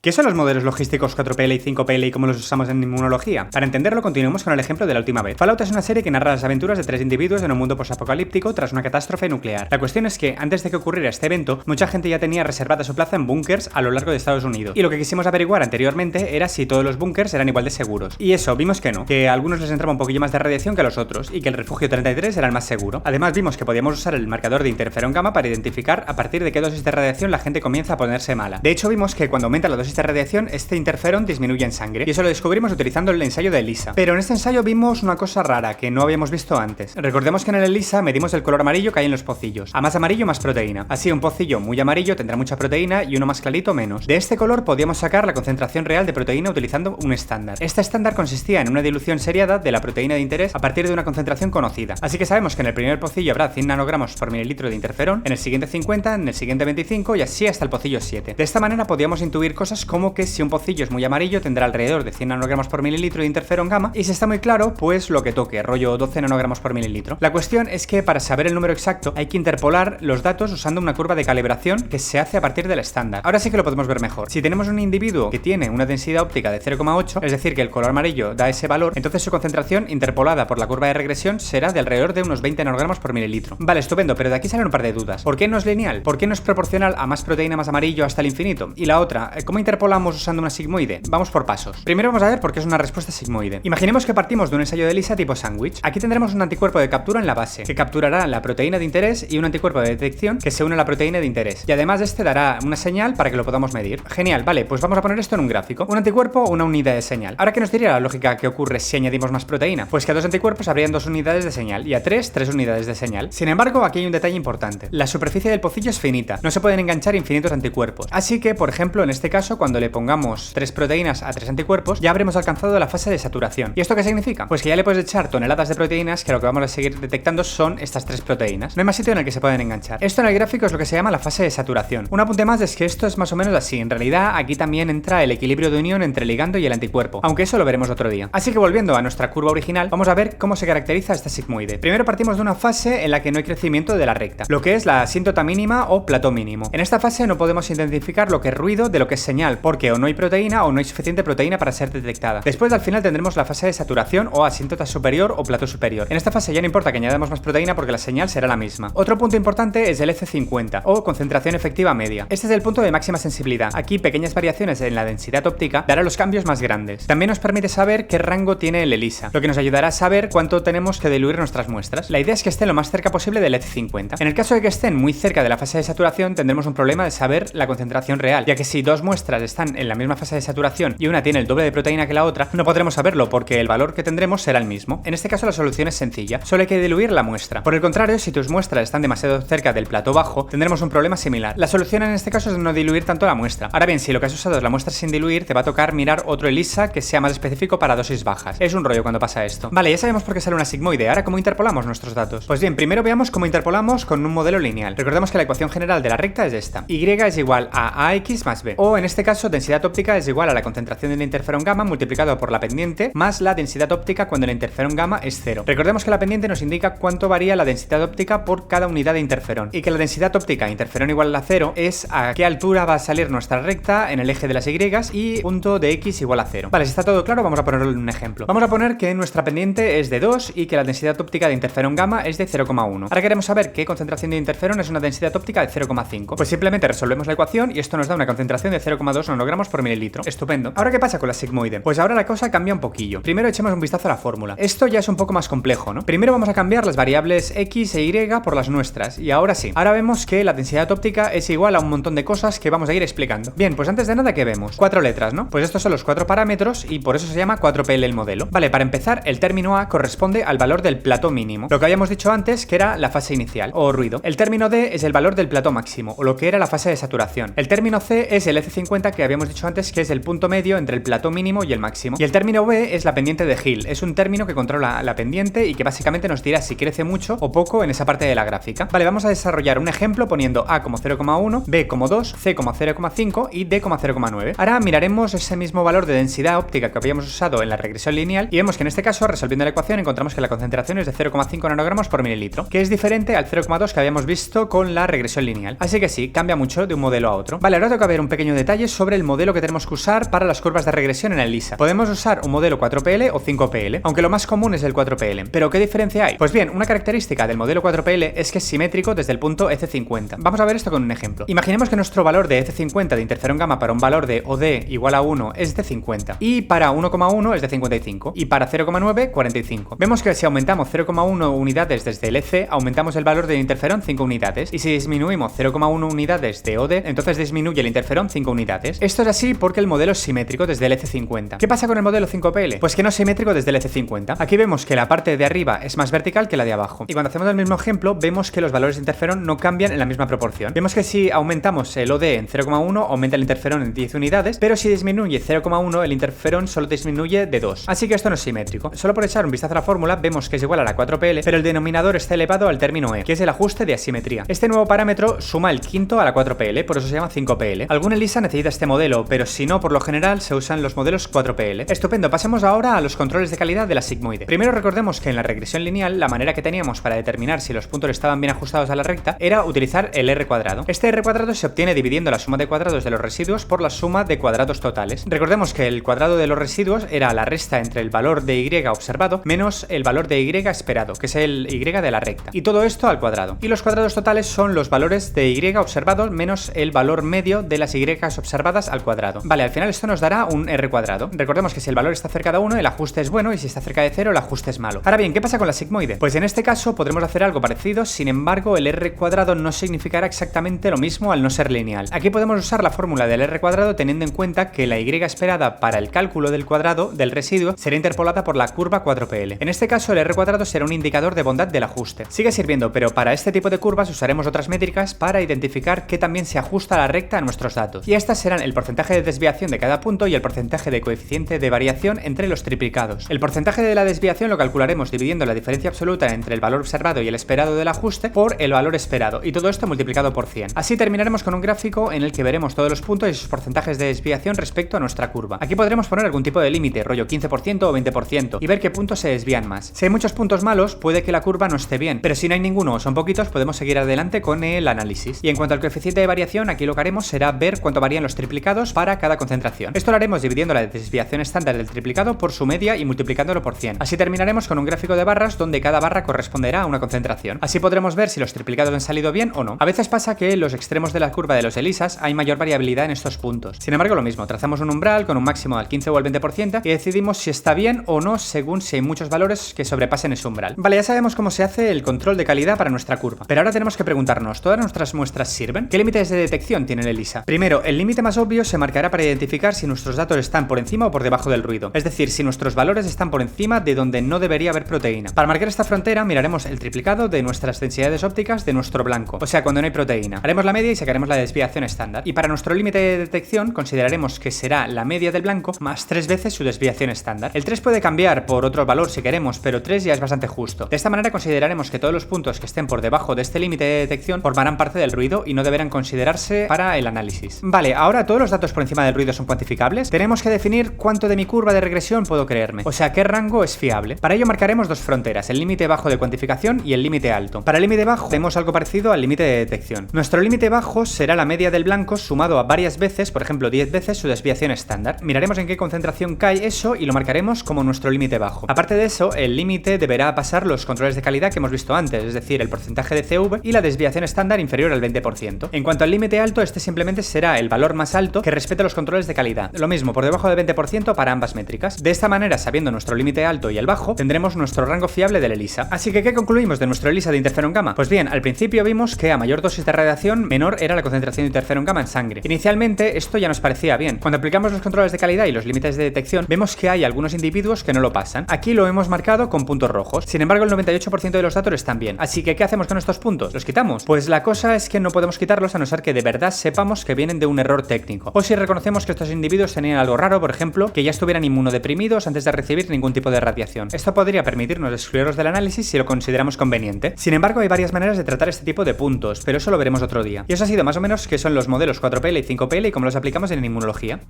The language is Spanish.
¿Qué son los modelos logísticos 4PL y 5PL y cómo los usamos en inmunología? Para entenderlo, continuemos con el ejemplo de la última vez. Fallout es una serie que narra las aventuras de 3 individuos en un mundo posapocalíptico tras una catástrofe nuclear. La cuestión es que, antes de que ocurriera este evento, mucha gente ya tenía reservada su plaza en búnkers a lo largo de Estados Unidos. Y lo que quisimos averiguar anteriormente era si todos los búnkers eran igual de seguros. Y eso, vimos que no, que a algunos les entraba un poquillo más de radiación que a los otros, y que el refugio 33 era el más seguro. Además, vimos que podíamos usar el marcador de interferón gamma para identificar a partir de qué dosis de radiación la gente comienza a ponerse mala. De hecho, vimos que cuando aumenta la dosis de radiación, este interferón disminuye en sangre, y eso lo descubrimos utilizando el ensayo de ELISA. Pero en este ensayo vimos una cosa rara que no habíamos visto antes. Recordemos que en el ELISA medimos el color amarillo que hay en los pocillos. A más amarillo, más proteína. Así, un pocillo muy amarillo tendrá mucha proteína y uno más clarito menos. De este color podíamos sacar la concentración real de proteína utilizando un estándar. Este estándar consistía en una dilución seriada de la proteína de interés a partir de una concentración conocida. Así que sabemos que en el primer pocillo habrá 100 nanogramos por mililitro de interferón, en el siguiente 50, en el siguiente 25 y así hasta el pocillo 7. De esta manera podíamos intuir cosas como que si un pocillo es muy amarillo tendrá alrededor de 100 nanogramos por mililitro de interferón gamma, y si está muy claro, pues lo que toque, rollo 12 nanogramos por mililitro. La cuestión es que para saber el número exacto hay que interpolar los datos usando una curva de calibración que se hace a partir del estándar. Ahora sí que lo podemos ver mejor. Si tenemos un individuo que tiene una densidad óptica de 0,8, es decir, que el color amarillo da ese valor, entonces su concentración interpolada por la curva de regresión será de alrededor de unos 20 nanogramos por mililitro. Vale, estupendo, pero de aquí salen un par de dudas. ¿Por qué no es lineal? ¿Por qué no es proporcional a más proteína más amarillo hasta el infinito? Y la otra, ¿cómo interpolamos usando una sigmoide? Vamos por pasos. Primero vamos a ver por qué es una respuesta sigmoide. Imaginemos que partimos de un ensayo de ELISA tipo sándwich. Aquí tendremos un anticuerpo de captura en la base, que capturará la proteína de interés, y un anticuerpo de detección que se une a la proteína de interés. Y además este dará una señal para que lo podamos medir. Genial, vale, pues vamos a poner esto en un gráfico. Un anticuerpo o una unidad de señal. Ahora, ¿qué nos diría la lógica que ocurre si añadimos más proteína? Pues que a 2 anticuerpos habrían 2 unidades de señal, y a 3 unidades de señal. Sin embargo, aquí hay un detalle importante. La superficie del pocillo es finita. No se pueden enganchar infinitos anticuerpos. Así que, por ejemplo, en este caso, cuando le pongamos 3 proteínas a 3 anticuerpos, ya habremos alcanzado la fase de saturación. ¿Y esto qué significa? Pues que ya le puedes echar toneladas de proteínas, que lo que vamos a seguir detectando son estas 3 proteínas. No hay más sitio en el que se pueden enganchar. Esto en el gráfico es lo que se llama la fase de saturación. Un apunte más es que esto es más o menos así. En realidad, aquí también entra el equilibrio de unión entre el ligando y el anticuerpo, aunque eso lo veremos otro día. Así que volviendo a nuestra curva original, vamos a ver cómo se caracteriza esta sigmoide. Primero partimos de una fase en la que no hay crecimiento de la recta, lo que es la asíntota mínima o plató mínimo. En esta fase no podemos identificar lo que es ruido de lo que es señal, porque o no hay proteína o no hay suficiente proteína para ser detectada. Después, al final, tendremos la fase de saturación o asíntota superior o plató superior. En esta fase ya no importa que añadamos más proteína porque la señal será la misma. Otro punto importante es el EC50 o concentración efectiva media. Este es el punto de máxima sensibilidad. Aquí pequeñas variaciones en la densidad óptica darán los cambios más grandes. También nos permite saber qué rango tiene el ELISA, lo que nos ayudará a saber cuánto tenemos que diluir nuestras muestras. La idea es que esté lo más cerca posible del EC50. En el caso de que estén muy cerca de la fase de saturación, tendremos un problema de saber la concentración real, ya que si 2 muestras están en la misma fase de saturación y una tiene el doble de proteína que la otra, no podremos saberlo porque el valor que tendremos será el mismo. En este caso la solución es sencilla, solo hay que diluir la muestra. Por el contrario, si tus muestras están demasiado cerca del plató bajo, tendremos un problema similar. La solución en este caso es no diluir tanto la muestra. Ahora bien, si lo que has usado es la muestra sin diluir, te va a tocar mirar otro ELISA que sea más específico para dosis bajas. Es un rollo cuando pasa esto. Vale, ya sabemos por qué sale una sigmoide. Ahora, ¿cómo interpolamos nuestros datos? Pues bien, primero veamos cómo interpolamos con un modelo lineal. Recordemos que la ecuación general de la recta es esta. Y es igual a AX más B. O en este caso, densidad óptica es igual a la concentración del interferón gamma multiplicado por la pendiente más la densidad óptica cuando el interferón gamma es 0. Recordemos que la pendiente nos indica cuánto varía la densidad óptica por cada unidad de interferón, y que la densidad óptica interferón igual a 0 es a qué altura va a salir nuestra recta en el eje de las Y y punto de X igual a 0. Vale, si está todo claro, vamos a ponerlo en un ejemplo. Vamos a poner que nuestra pendiente es de 2 y que la densidad óptica de interferón gamma es de 0,1. Ahora queremos saber qué concentración de interferón es una densidad óptica de 0,5. Pues simplemente resolvemos la ecuación y esto nos da una concentración de 0,2 nanogramos por mililitro. Estupendo. Ahora, ¿qué pasa con la sigmoide? Pues ahora la cosa cambia un poquillo. Primero echemos un vistazo a la fórmula. Esto ya es un poco más complejo, ¿no? Primero vamos a cambiar las variables X e Y por las nuestras. Y ahora sí. Ahora vemos que la densidad óptica es igual a un montón de cosas que vamos a ir explicando. Bien, pues antes de nada, ¿qué vemos? 4 letras, ¿no? Pues estos son los 4 parámetros y por eso se llama 4PL el modelo. Vale, para empezar, el término A corresponde al valor del plató mínimo. Lo que habíamos dicho antes, que era la fase inicial, o ruido. El término D es el valor del plató máximo, o lo que era la fase de saturación. El término C es el EC50 que habíamos dicho antes, que es el punto medio entre el plató mínimo y el máximo. Y el término B es la pendiente de Hill. Es un término que controla la pendiente y que básicamente nos dirá si crece mucho o poco en esa parte de la gráfica. Vale, vamos a desarrollar un ejemplo poniendo A como 0,1, B como 2, C como 0,5 y D como 0,9. Ahora miraremos ese mismo valor de densidad óptica que habíamos usado en la regresión lineal y vemos que en este caso, resolviendo la ecuación, encontramos que la concentración es de 0,5 nanogramos por mililitro, que es diferente al 0,2 que habíamos visto con la regresión lineal. Así que sí, cambia mucho de un modelo a otro. Vale, ahora toca ver un pequeño detalle sobre el modelo que tenemos que usar para las curvas de regresión en el ELISA. Podemos usar un modelo 4PL o 5PL, aunque lo más común es el 4PL. ¿Pero qué diferencia hay? Pues bien, una característica del modelo 4PL es que es simétrico desde el punto EC50. Vamos a ver esto con un ejemplo. Imaginemos que nuestro valor de EC50 de interferón gamma para un valor de OD igual a 1 es de 50, y para 1,1 es de 55, y para 0,9, 45. Vemos que si aumentamos 0,1 unidades desde el EC, aumentamos el valor del interferón 5 unidades, y si disminuimos 0,1 unidades de OD, entonces disminuye el interferón 5 unidades. Esto es así porque el modelo es simétrico desde el EC50. ¿Qué pasa con el modelo 5PL? Pues que no es simétrico desde el EC50. Aquí vemos que la parte de arriba es más vertical que la de abajo. Y cuando hacemos el mismo ejemplo, vemos que los valores de interferón no cambian en la misma proporción. Vemos que si aumentamos el OD en 0,1, aumenta el interferón en 10 unidades, pero si disminuye 0,1, el interferón solo disminuye de 2. Así que esto no es simétrico. Solo por echar un vistazo a la fórmula, vemos que es igual a la 4PL, pero el denominador está elevado al término E, que es el ajuste de asimetría. Este nuevo parámetro suma el quinto a la 4PL, por eso se llama 5PL. Algún ELISA necesita este modelo, pero si no, por lo general se usan los modelos 4PL. Estupendo, pasemos ahora a los controles de calidad de la sigmoide. Primero recordemos que en la regresión lineal, la manera que teníamos para determinar si los puntos estaban bien ajustados a la recta era utilizar el R cuadrado. Este R cuadrado se obtiene dividiendo la suma de cuadrados de los residuos por la suma de cuadrados totales. Recordemos que el cuadrado de los residuos era la resta entre el valor de Y observado menos el valor de Y esperado, que es el Y de la recta. Y todo esto al cuadrado. Y los cuadrados totales son los valores de Y observados menos el valor medio de las Y observadas al cuadrado. Vale, al final esto nos dará un R cuadrado. Recordemos que si el valor está cerca de 1, el ajuste es bueno, y si está cerca de 0, el ajuste es malo. Ahora bien, ¿qué pasa con la sigmoide? Pues en este caso podremos hacer algo parecido, sin embargo el R cuadrado no significará exactamente lo mismo al no ser lineal. Aquí podemos usar la fórmula del R cuadrado teniendo en cuenta que la Y esperada para el cálculo del cuadrado del residuo será interpolada por la curva 4PL. En este caso el R cuadrado será un indicador de bondad del ajuste. Sigue sirviendo, pero para este tipo de curvas usaremos otras métricas para identificar qué también se ajusta a la recta a nuestros datos. Y estas serán el porcentaje de desviación de cada punto y el porcentaje de coeficiente de variación entre los triplicados. El porcentaje de la desviación lo calcularemos dividiendo la diferencia absoluta entre el valor observado y el esperado del ajuste por el valor esperado, y todo esto multiplicado por 100. Así terminaremos con un gráfico en el que veremos todos los puntos y sus porcentajes de desviación respecto a nuestra curva. Aquí podremos poner algún tipo de límite, rollo 15% o 20%, y ver qué puntos se desvían más. Si hay muchos puntos malos, puede que la curva no esté bien, pero si no hay ninguno o son poquitos, podemos seguir adelante con el análisis. Y en cuanto al coeficiente de variación, aquí lo que haremos será ver cuánto varían los triplicados para cada concentración. Esto lo haremos dividiendo la desviación estándar del triplicado por su media y multiplicándolo por 100. Así terminaremos con un gráfico de barras donde cada barra corresponderá a una concentración. Así podremos ver si los triplicados han salido bien o no. A veces pasa que en los extremos de la curva de los ELISAs hay mayor variabilidad en estos puntos. Sin embargo, lo mismo, trazamos un umbral con un máximo del 15 o el 20% y decidimos si está bien o no según si hay muchos valores que sobrepasen ese umbral. Vale, ya sabemos cómo se hace el control de calidad para nuestra curva. Pero ahora tenemos que preguntarnos, ¿todas nuestras muestras sirven? ¿Qué límites de detección tiene el ELISA? Primero, el límite más obvio se marcará para identificar si nuestros datos están por encima o por debajo del ruido. Es decir, si nuestros valores están por encima de donde no debería haber proteína. Para marcar esta frontera miraremos el triplicado de nuestras densidades ópticas de nuestro blanco, o sea, cuando no hay proteína. Haremos la media y sacaremos la desviación estándar. Y para nuestro límite de detección consideraremos que será la media del blanco más 3 veces su desviación estándar. El 3 puede cambiar por otro valor si queremos, pero 3 ya es bastante justo. De esta manera consideraremos que todos los puntos que estén por debajo de este límite de detección formarán parte del ruido y no deberán considerarse para el análisis. Vale, ahora todos los datos por encima del ruido son cuantificables. Tenemos que definir cuánto de mi curva de regresión puedo creerme, o sea, qué rango es fiable. Para ello marcaremos dos fronteras, el límite bajo de cuantificación y el límite alto. Para el límite bajo tenemos algo parecido al límite de detección. Nuestro límite bajo será la media del blanco sumado a varias veces, por ejemplo 10 veces su desviación estándar. Miraremos en qué concentración cae eso y lo marcaremos como nuestro límite bajo. Aparte de eso, el límite deberá pasar los controles de calidad que hemos visto antes, es decir, el porcentaje de CV y la desviación estándar inferior al 20%. En cuanto al límite alto, este simplemente será el valor más alto que respete los controles de calidad. Lo mismo, por debajo del 20% para ambas métricas. De esta manera, sabiendo nuestro límite alto y el bajo, tendremos nuestro rango fiable del ELISA. Así que, ¿qué concluimos de nuestro ELISA de interferón gamma? Pues bien, al principio vimos que a mayor dosis de radiación, menor era la concentración de interferón gamma en sangre. Inicialmente, esto ya nos parecía bien. Cuando aplicamos los controles de calidad y los límites de detección, vemos que hay algunos individuos que no lo pasan. Aquí lo hemos marcado con puntos rojos. Sin embargo, el 98% de los datos están bien. Así que, ¿qué hacemos con estos puntos? ¿Los quitamos? Pues la cosa es que no podemos quitarlos a no ser que de verdad sepamos que vienen de un error técnico. O si reconocemos que estos individuos tenían algo raro, por ejemplo, que ya estuvieran inmunodeprimidos antes de recibir ningún tipo de radiación. Esto podría permitirnos excluirlos del análisis si lo consideramos conveniente. Sin embargo, hay varias maneras de tratar este tipo de puntos, pero eso lo veremos otro día. Y eso ha sido más o menos qué son los modelos 4PL y 5PL y cómo los aplicamos en inmunología.